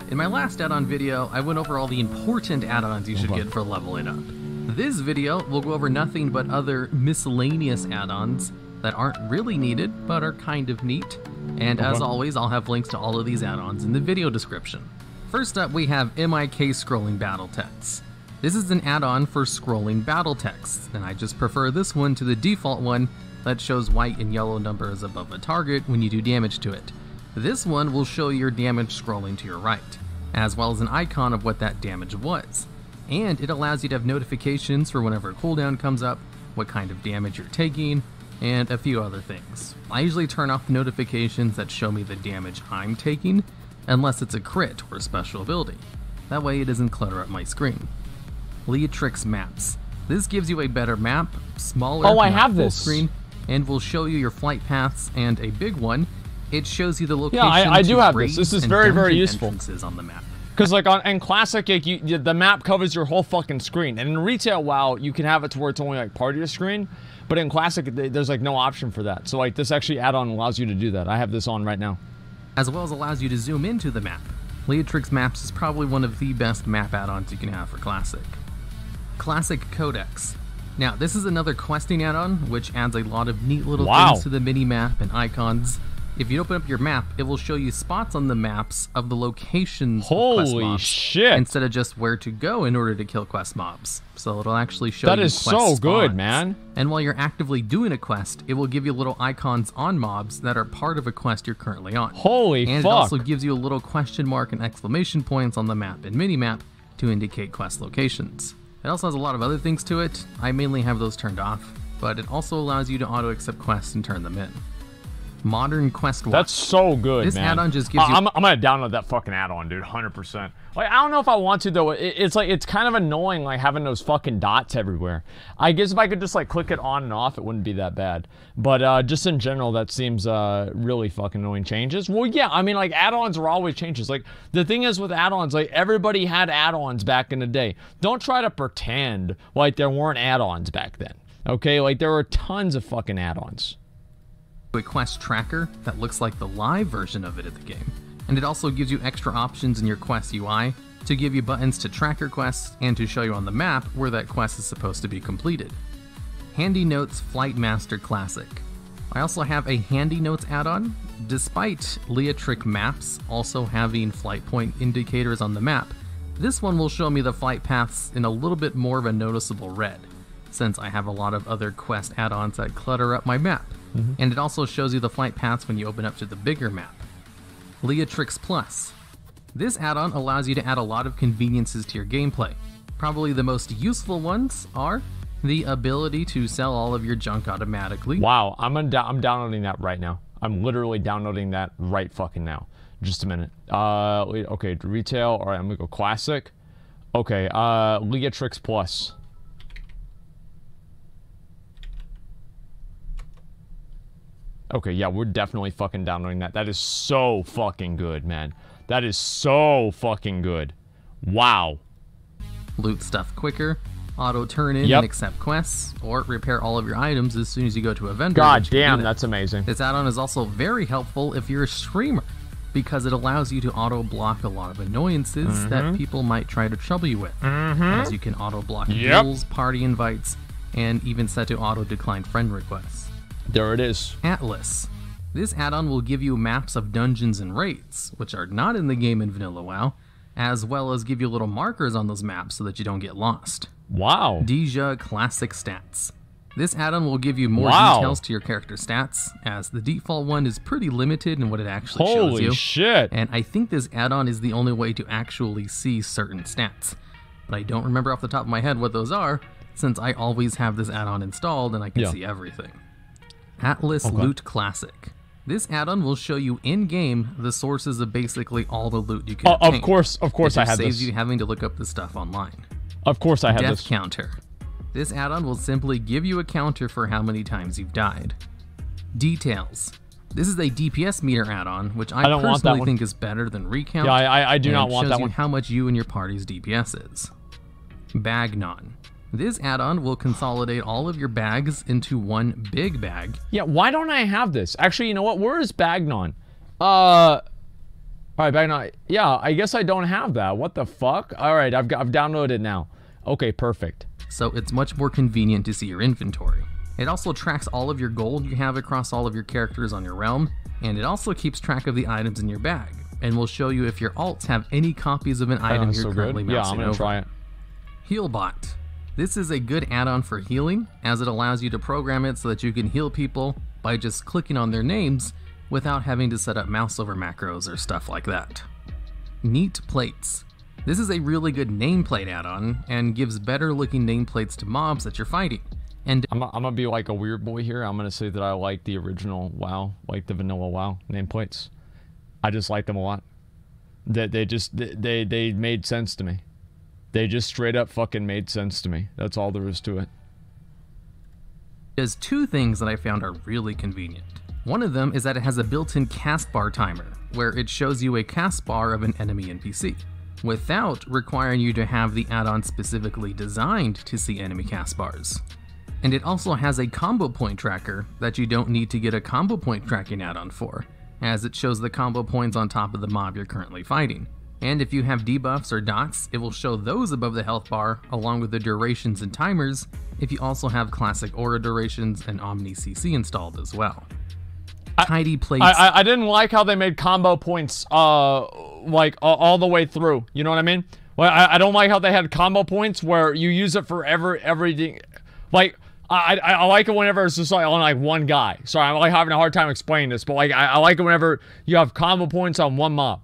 In my last add-on video, I went over all the important add-ons you should get for leveling up. This video will go over nothing but other miscellaneous add-ons that aren't really needed, but are kind of neat. And as always, I'll have links to all of these add-ons in the video description. First up, we have MIK Scrolling Battle Text. This is an add-on for scrolling battle text, and I just prefer this one to the default one that shows white and yellow numbers above a target when you do damage to it. This one will show your damage scrolling to your right, as well as an icon of what that damage was. And it allows you to have notifications for whenever a cooldown comes up, what kind of damage you're taking, and a few other things. I usually turn off the notifications that show me the damage I'm taking, unless it's a crit or a special ability. That way it doesn't clutter up my screen. Leatrix Maps. This gives you a better map, smaller full screen, and will show you your flight paths, and a big one, it shows you the location. Yeah, I do have this. This is very, very useful. On the map. Because like in Classic, like, the map covers your whole fucking screen, and in Retail WoW, you can have it to where it's only like part of your screen, but in Classic, there's like no option for that. So like this actually add-on allows you to do that. I have this on right now. As well as allows you to zoom into the map. Leatrix Maps is probably one of the best map add-ons you can have for Classic. Classic Codex. Now this is another questing add-on, which adds a lot of neat little things to the mini-map and icons. If you open up your map, it will show you spots on the maps of the locations of quest mobs, shit! Instead of just where to go in order to kill quest mobs. So it'll actually show you quest spots. That is so good, man. And while you're actively doing a quest, it will give you little icons on mobs that are part of a quest you're currently on. Holy fuck! And it also gives you a little question mark and exclamation points on the map and mini-map to indicate quest locations. It also has a lot of other things to it. I mainly have those turned off, but it also allows you to auto-accept quests and turn them in. Modern Quest Watch. That's so good, this man. This add-on just gives you... I'm gonna download that fucking add-on, dude, 100%. Like, I don't know if I want to, though. It's like, it's kind of annoying, like, having those fucking dots everywhere. I guess if I could just, like, click it on and off, it wouldn't be that bad. But, just in general, that seems, really fucking annoying changes. Well, yeah, I mean, like, add-ons are always changes. Like, the thing is with add-ons, like, everybody had add-ons back in the day. Don't try to pretend like there weren't add-ons back then, okay? Like, there were tons of fucking add-ons. A quest tracker that looks like the live version of it at the game, and it also gives you extra options in your quest UI to give you buttons to track your quests and to show you on the map where that quest is supposed to be completed. Handy Notes Flight Master Classic. I also have a Handy Notes add-on. Despite Leatrix Maps also having flight point indicators on the map, this one will show me the flight paths in a little bit more of a noticeable red, since I have a lot of other quest add-ons that clutter up my map. And it also shows you the flight paths when you open up to the bigger map. Leatrix Plus. This add-on allows you to add a lot of conveniences to your gameplay. Probably the most useful ones are the ability to sell all of your junk automatically. Wow, I'm downloading that right now. I'm literally downloading that right fucking now. Just a minute. Okay, Retail. All right, I'm gonna go Classic. Okay, Leatrix Plus. Okay, yeah, we're definitely fucking downloading that. That is so fucking good, man. That is so fucking good. Wow. Loot stuff quicker, auto turn in and accept quests, or repair all of your items as soon as you go to a vendor. God damn, that's amazing. This add-on is also very helpful if you're a streamer, because it allows you to auto-block a lot of annoyances that people might try to trouble you with. As you can auto-block duels, party invites, and even set to auto-decline friend requests. There it is. Atlas. This add-on will give you maps of dungeons and raids, which are not in the game in Vanilla WoW, as well as give you little markers on those maps so that you don't get lost. Wow. Deja Classic Stats. This add-on will give you more details to your character stats, as the default one is pretty limited in what it actually shows you. Holy shit. And I think this add-on is the only way to actually see certain stats. But I don't remember off the top of my head what those are, since I always have this add-on installed and I can see everything. Atlas Loot Classic. This add-on will show you in-game the sources of basically all the loot you can obtain. Of course I have this. It saves you having to look up the stuff online. Of course I have this. Death Counter. This add-on will simply give you a counter for how many times you've died. Details. This is a DPS meter add-on, which I personally think is better than Recount. Yeah, I do not want that one. It shows you how much you and your party's DPS is. Bagnon. This add-on will consolidate all of your bags into one big bag. Yeah, why don't I have this? Actually, you know what? Where is Bagnon? All right, back now. Yeah, I guess I don't have that. What the fuck? All right, I've downloaded it now. Okay, perfect. So it's much more convenient to see your inventory. It also tracks all of your gold you have across all of your characters on your realm, and it also keeps track of the items in your bag, and will show you if your alts have any copies of an item you're currently mousing over. I'm gonna try it. Healbot. This is a good add-on for healing, as it allows you to program it so that you can heal people by just clicking on their names without having to set up mouse over macros or stuff like that. Neat plates. This is a really good nameplate add-on and gives better looking nameplates to mobs that you're fighting. And I'm gonna be like a weird boy here. I'm gonna say that I like the original WoW, like the vanilla WoW nameplates. I just like them a lot. They made sense to me. They just straight up fucking made sense to me. That's all there is to it. There's two things that I found are really convenient. One of them is that it has a built-in cast bar timer, where it shows you a cast bar of an enemy NPC, without requiring you to have the add-on specifically designed to see enemy cast bars. And it also has a combo point tracker that you don't need to get a combo point tracking add-on for, as it shows the combo points on top of the mob you're currently fighting. And if you have debuffs or dots, it will show those above the health bar along with the durations and timers if you also have classic aura durations and Omni CC installed as well. Tidy plates. I didn't like how they made combo points like all the way through. You know what I mean? Well, I don't like how they had combo points where you use it for everything. Like I like it whenever it's just like on like one guy. Sorry, I'm like having a hard time explaining this, but like I like it whenever you have combo points on one mob,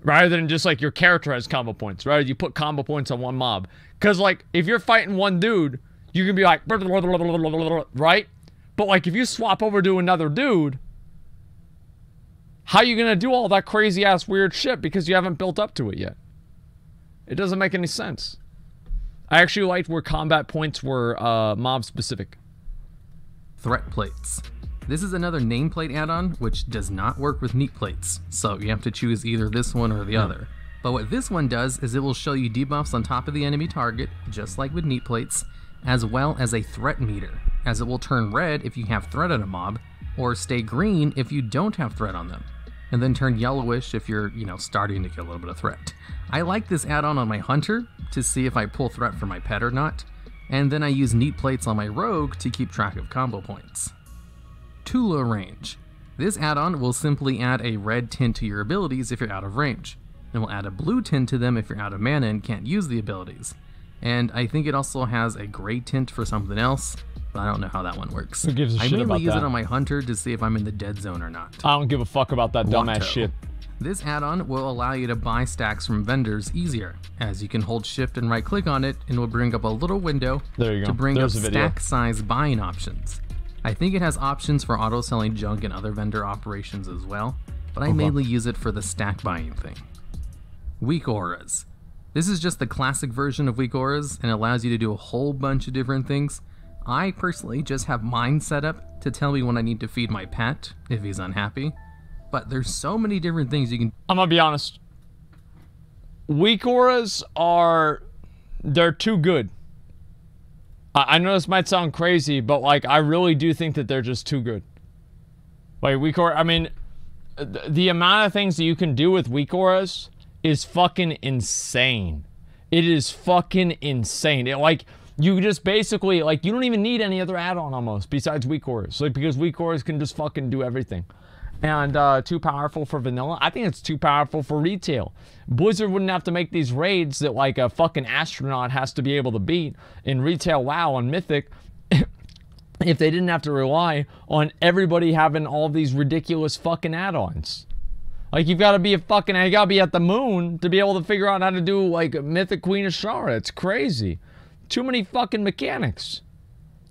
rather than just like your character has combo points. Rather you put combo points on one mob, because like if you're fighting one dude, you can be like right. But like if you swap over to another dude, how are you gonna do all that crazy ass weird shit because you haven't built up to it yet? It doesn't make any sense. I actually liked where combat points were mob specific. Threat plates. This is another nameplate add-on which does not work with neat plates, so you have to choose either this one or the other. But what this one does is it will show you debuffs on top of the enemy target, just like with neat plates, as well as a threat meter, as it will turn red if you have threat on a mob, or stay green if you don't have threat on them, and then turn yellowish if you're, starting to get a little bit of threat. I like this add-on on my hunter to see if I pull threat for my pet or not, and then I use neat plates on my rogue to keep track of combo points. Tula range. This add-on will simply add a red tint to your abilities if you're out of range, and will add a blue tint to them if you're out of mana and can't use the abilities. And I think it also has a gray tint for something else, but I don't know how that one works. Who gives a shit about that? I mainly use it on my hunter to see if I'm in the dead zone or not. I don't give a fuck about that dumbass shit. This add-on will allow you to buy stacks from vendors easier, as you can hold shift and right click on it and will bring up a little window to bring up stack size buying options. I think it has options for auto selling junk and other vendor operations as well, but I mainly use it for the stack buying thing. Weak auras. This is just the classic version of weak auras and allows you to do a whole bunch of different things. I personally just have mine set up to tell me when I need to feed my pet if he's unhappy, but there's so many different things you can. I'm gonna be honest. Weak auras they're too good. I know this might sound crazy, but like I really do think that they're just too good. Like weak aura, I mean, the amount of things that you can do with weak auras is fucking insane. It is fucking insane. You just basically, like, you don't even need any other add-on almost besides weak auras. Like, because weak auras can just fucking do everything. And too powerful for vanilla. I think it's too powerful for retail. Blizzard wouldn't have to make these raids that like a fucking astronaut has to be able to beat in retail WoW on Mythic if they didn't have to rely on everybody having all these ridiculous fucking add-ons. Like, you gotta be at the moon to be able to figure out how to do, like, Mythic Queen of Shara. It's crazy. Too many fucking mechanics.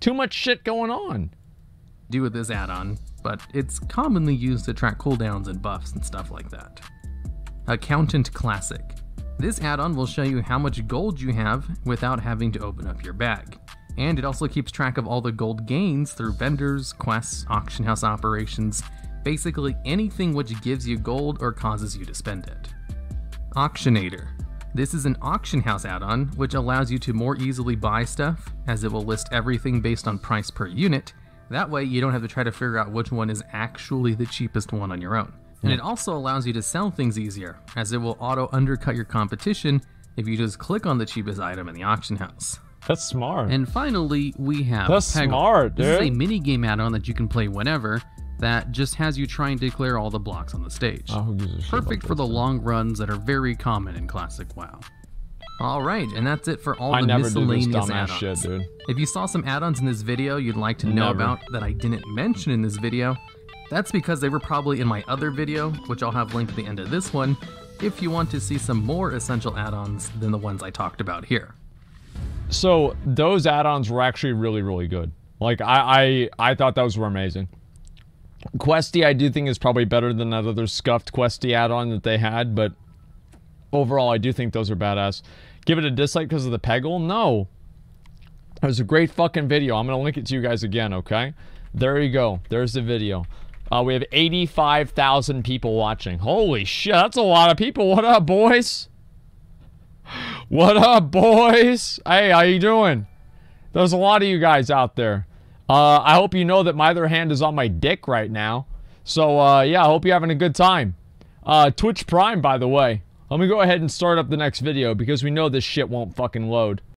Too much shit going on. Do with this add-on, but it's commonly used to track cooldowns and buffs and stuff like that. Accountant Classic. This add-on will show you how much gold you have without having to open up your bag. And it also keeps track of all the gold gains through vendors, quests, auction house operations, basically anything which gives you gold or causes you to spend it. Auctionator. This is an auction house add-on which allows you to more easily buy stuff, as it will list everything based on price per unit. That way you don't have to try to figure out which one is actually the cheapest one on your own. And it also allows you to sell things easier, as it will auto undercut your competition if you just click on the cheapest item in the auction house. That's smart. And finally, we have That's Peggle. smart, dude. This is a mini-game add-on that you can play whenever that just has you try and declare all the blocks on the stage. Oh, who gives a shit Perfect about for the this, long runs that are very common in Classic WoW. Alright, and that's it for all I the never do this miscellaneous dumbass add-ons. shit, dude. If you saw some add-ons in this video you'd like to know Never. about that I didn't mention in this video, that's because they were probably in my other video, which I'll have linked at the end of this one, if you want to see some more essential add-ons than the ones I talked about here. So those add-ons were actually really, really good. Like I thought those were amazing. Questy I do think is probably better than that other scuffed Questy add-on that they had, but overall I do think those are badass. Give it a dislike because of the Peggle? No. It was a great fucking video. I'm gonna link it to you guys again, okay? There you go. There's the video. We have 85,000 people watching. Holy shit, that's a lot of people. What up, boys? What up, boys? Hey, how you doing? There's a lot of you guys out there. I hope you know that my other hand is on my dick right now. So, yeah, I hope you're having a good time. Twitch Prime, by the way. Let me go ahead and start up the next video because we know this shit won't fucking load.